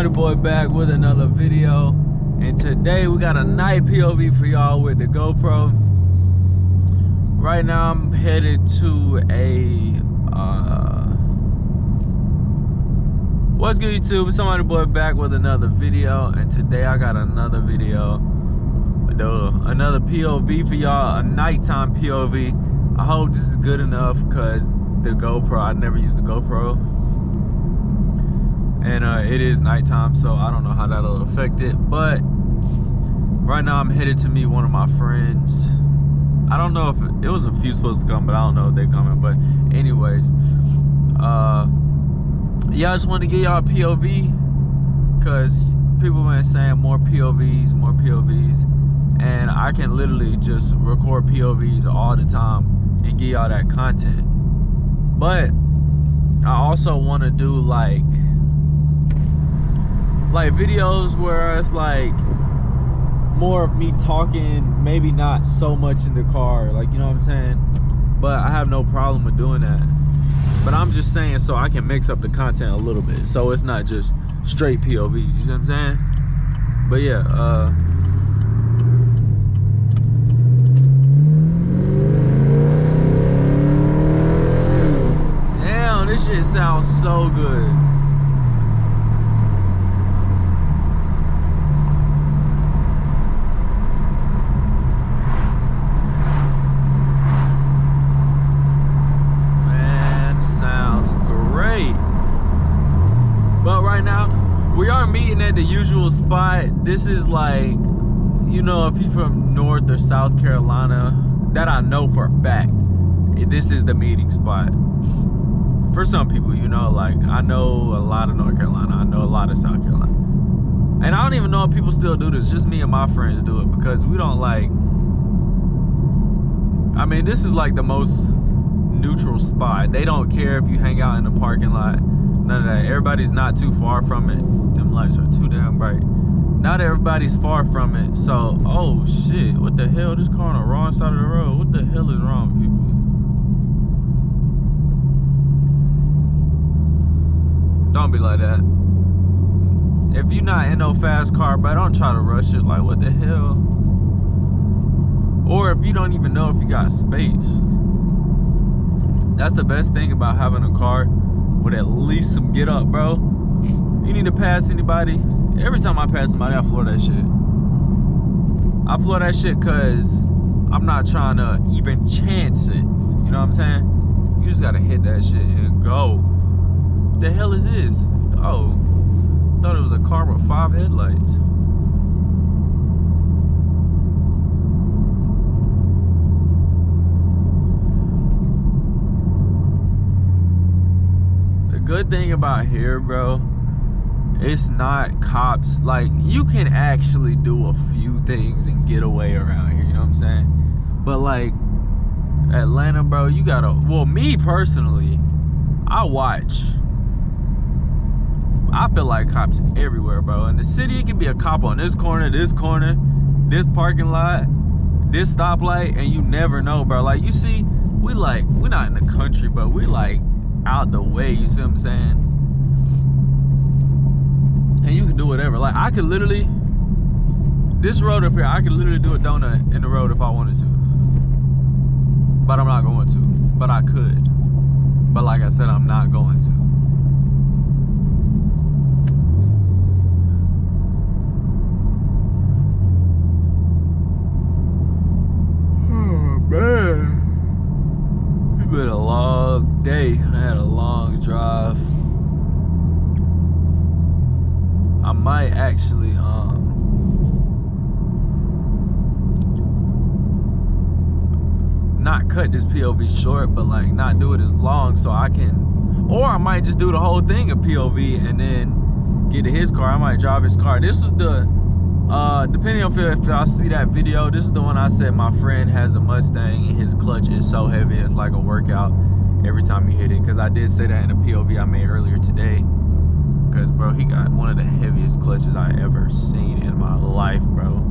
Somebody boy back with another video, and today we got a night POV for y'all with the GoPro. Right now I'm headed to a what's good YouTube? Somebody boy back with another video, and today I got another video, another POV for y'all, a nighttime POV. I hope this is good enough because the GoPro, I never used the GoPro. And it is nighttime, so I don't know how that'll affect it. But right now I'm headed to meet one of my friends. I don't know if it was a few supposed to come, but I don't know if they're coming. But anyways, yeah, I just wanted to get y'all a POV because people been saying more POVs, and I can literally just record POVs all the time and get y'all that content. But I also want to do like videos where it's like more of me talking, maybe not so much in the car, like, you know what I'm saying? But I have no problem with doing that. But I'm just saying so I can mix up the content a little bit, so it's not just straight POV, you know what I'm saying? But yeah, damn, this shit sounds so good. But right now, we are meeting at the usual spot. This is like, you know, if you're from North or South Carolina, that I know for a fact, this is the meeting spot. For some people, you know, like, I know a lot of North Carolina, I know a lot of South Carolina. And I don't even know if people still do this, just me and my friends do it, because we don't like, I mean, this is like the most neutral spot. They don't care if you hang out in the parking lot. None of that. Everybody's not too far from it. Them lights are too damn bright. Not everybody's far from it. So, oh shit, what the hell? This car on the wrong side of the road. What the hell is wrong with people? Don't be like that. If you're not in no fast car, bro, don't try to rush it. Like, what the hell? Or if you don't even know if you got space. That's the best thing about having a car with at least some get up, bro. You need to pass anybody. Every time I pass somebody, I floor that shit. I floor that shit because I'm not trying to even chance it. You know what I'm saying? You just gotta hit that shit and go. What the hell is this? Oh, thought it was a car with 5 headlights. Good thing about here, bro, it's not cops. Like, you can actually do a few things and get away around here, you know what I'm saying? But like Atlanta, bro, you gotta, well, me personally, I feel like cops everywhere, bro. In the city, it can be a cop on this corner, this parking lot, this stoplight, and you never know, bro. Like, you see, we're not in the country, but we like out the way, you see what I'm saying? And you can do whatever. Like, I could literally, this road up here, I could literally do a donut in the road if I wanted to. But I'm not going to. But I could. But like I said, I'm not going to. Oh, man. It's been a long day. I had a long drive. I might actually not cut this POV short, but like not do it as long so I can, or I might just do the whole thing a POV and then get to his car. I might drive his car. This is the depending on if y'all see that video, this is the one I said my friend has a Mustang and his clutch is so heavy it's like a workout every time you hit it, because I did say that in a POV I made earlier today. Because, bro, he got one of the heaviest clutches I ever seen in my life, bro.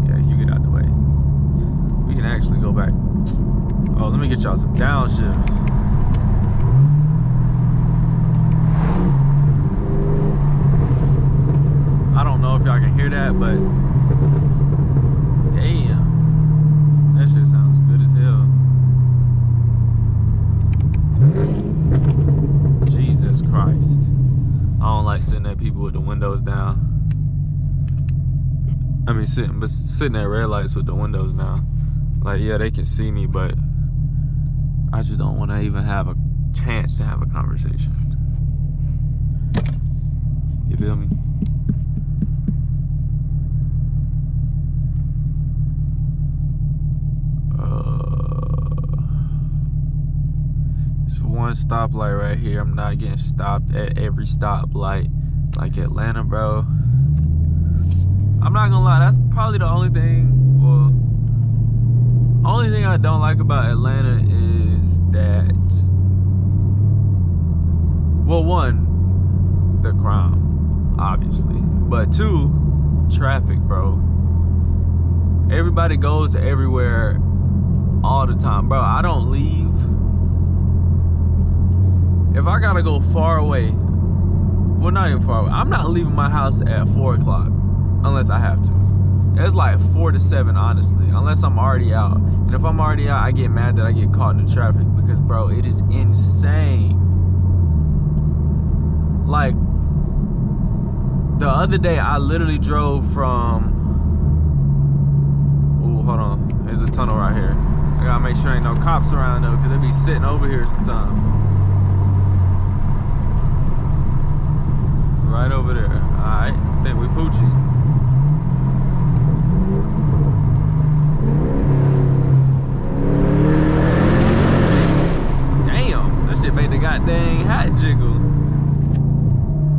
Yeah, you get out the way. We can actually go back. Oh, let me get y'all some downshifts. that, but damn, that shit sounds good as hell. Jesus Christ. I don't like sitting at people with the windows down. I mean, sitting at red lights with the windows down. Like, yeah, they can see me, but I just don't want to even have a chance to have a conversation. You feel me? It's one stoplight right here. I'm not getting stopped at every stoplight like Atlanta, bro. I'm not gonna lie, that's probably the only thing, well, only thing I don't like about Atlanta is that, well, one, the crime, obviously, but two, traffic, bro. Everybody goes everywhere all the time, bro. I don't leave. If I gotta go far away, well, not even far away, I'm not leaving my house at 4 o'clock unless I have to. It's like 4 to 7, honestly, unless I'm already out. And if I'm already out, I get mad that I get caught in the traffic because, bro, it is insane. Like, the other day, I literally drove from, ooh, hold on, there's a tunnel right here. I gotta make sure ain't no cops around though, because they be sitting over here sometimes. Right over there. Alright, I think we Poochie. Damn, that shit made the goddamn hat jiggle.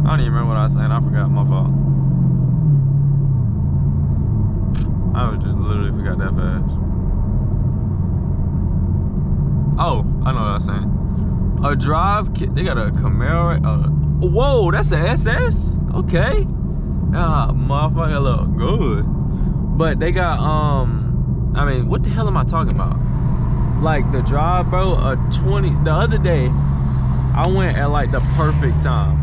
I don't even remember what I was saying. I forgot, my fault. I would just literally forgot that fast. Oh, I know what I was saying. A drive kit, they got a Camaro. Whoa, that's an SS? Okay. Motherfucker look good. But they got, I mean, what the hell am I talking about? Like the drive, bro, the other day, I went at like the perfect time.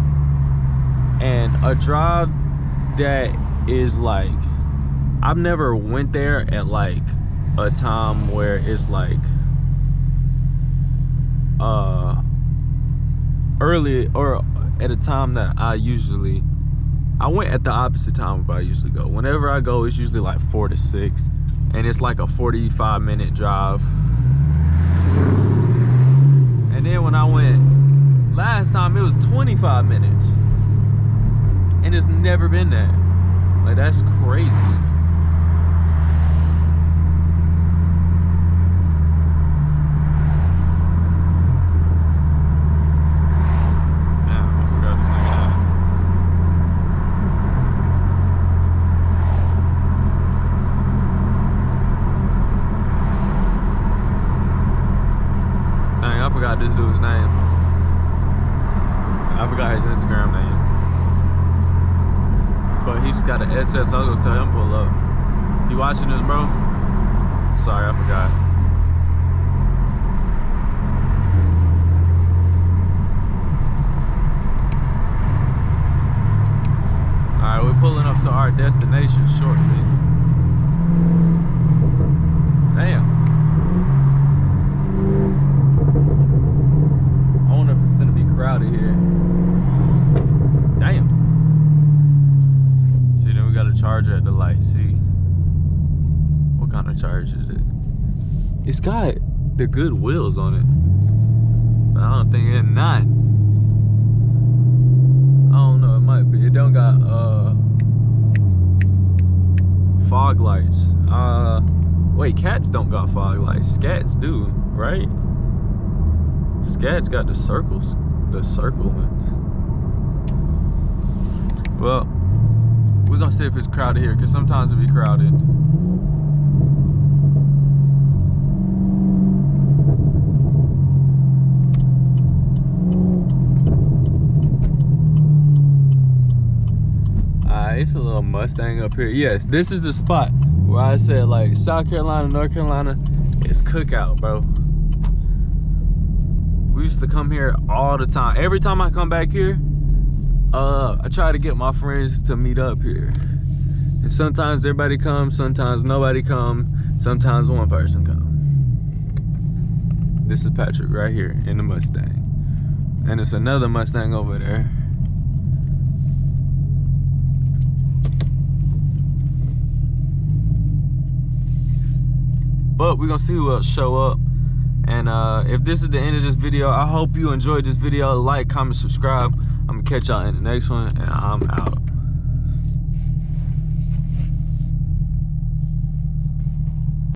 And a drive that is like, I've never went there at like a time where it's like early, or at a time that I went at the opposite time of I usually go. Whenever I go, it's usually like 4 to 6, and it's like a 45-minute drive. And then when I went last time, it was 25 minutes. And it's never been that. Like, that's crazy. Damn, I forgot this nigga out. Dang, I forgot this dude's name. I forgot his Instagram name. But he just got an SS, so I was gonna tell him to pull up. If you watching this, bro, sorry, I forgot. Alright, we're pulling up to our destination shortly. Damn. I wonder if it's gonna be crowded here. Damn. We got a charger at the light. See what kind of charge is it? It's got the good wheels on it, but I don't think it's not. I don't know, it might be. It don't got fog lights. Wait, cats don't got fog lights. Scats do, right? Scats got the circles, the circle ones. Well, we're gonna see if it's crowded here, because sometimes it be crowded. It's a little Mustang up here. Yes, this is the spot where I said, like, South Carolina, North Carolina, it's cookout, bro. We used to come here all the time. Every time I come back here, I try to get my friends to meet up here. And sometimes everybody comes, sometimes nobody come, sometimes one person come. This is Patrick right here in the Mustang. And it's another Mustang over there. But we're gonna see who else show up. And if this is the end of this video, I hope you enjoyed this video. Like, comment, subscribe. I'm gonna catch y'all in the next one, and I'm out.